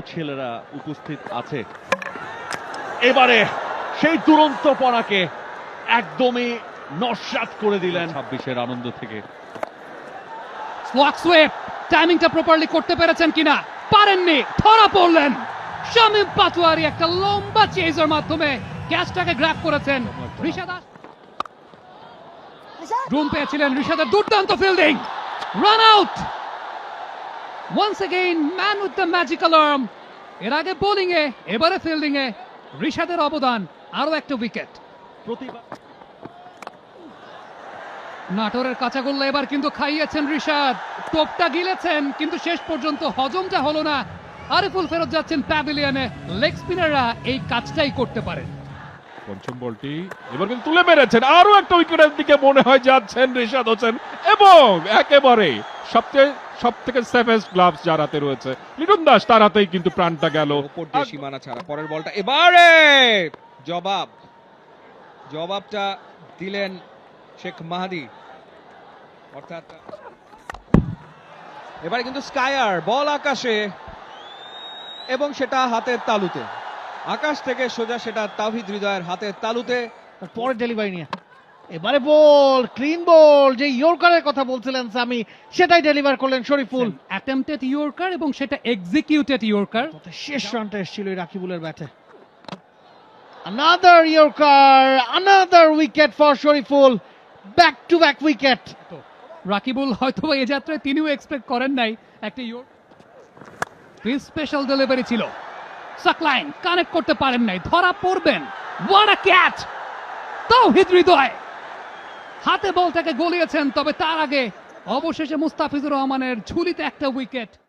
ছেলেরা উপস্থিত আছে। এবারে সেই দুরন্তপনাকে একদমই নস্যাৎ করে দিলেন 26-এর আনন্দ থেকে। ওয়াকসওয়েপ টাইমিংটা প্রপারলি করতে পেরেছেন কিনা, পারেননি, ধরা পড়লেন। শামীম পাটোয়ারি একটা লম্বা চেজের মাধ্যমে ক্যাচটাকে গ্র্যাব করেছেন। ঋষাদ রুম পেয়েছিলেন, ঋষাদের দুর্দান্ত fielding, run out. Once again man with the magical arm. এর আগে বোলিং এ, এবারে ফিল্ডিং এ ঋষাদের অবদান, আরো একটা উইকেট। প্রতিবার নাটোরের কাঁচা গোল্লা এবার কিন্তু খাইয়েছেন ঋষাদ, টোপটা গিলেছেন কিন্তু শেষ পর্যন্ত হজমটা হলো না। আরিফুল ফেরত যাচ্ছেন প্যাভিলিয়নে। লেগ স্পিনাররা এই কাজটাই করতে পারেন। পঞ্চম বলটি এবার কিন্তু তুলে মেরেছেন, আরো একটা উইকেটের দিকে মনে হয় যাচ্ছেন রিশাদ হোসেন, এবং একেবারে সব থেকে সেফেস্ট গ্লাভস যার হাতে রয়েছে লিটন দাস, তার হাতেই কিন্তু প্রাণটা গেল। উপর দিয়ে সীমানা ছাড়া পরের বলটা এবারে জবাবটা দিলেন শেখ মাহাদি। অর্থাৎ এবারে কিন্তু স্কায়ার বল আকাশে এবং সেটা হাতের তালুতে, আকাশ থেকে সোজা সেটা তাওহিদ হৃদয়ের হাতের তালুতে। পরে ডেলিভারি নিয়ে এবারে বল, ক্লিন বল, যে ইয়র্কারের কথা বলছিলেন সামি, সেটাই ডেলিভার করলেন শরীফুল। অ্যাটেম্পটেড ইয়র্কার এবং সেটা এক্সিকিউটেড ইয়র্কার। শেষ রানটা এসেছিল এই রাকিবুলের ব্যাটে। Another Yorker, another wicket for Shariful, back to back wicket. Rakibul হয়তো এই যাত্রায় তিনিও এক্সপেক্ট করেন নাই একটা স্পেশাল ডেলিভারি ছিল। সাকলাইন কানেক্ট করতে পারেন নাই, ধরা পড়বেন। What a catch! Towhid Hridoy হাতে বলটাকে গলিয়েছেন, তবে তার আগে অবশেষে মুস্তাফিজুর রহমানের ঝুলিতে একটা উইকেট।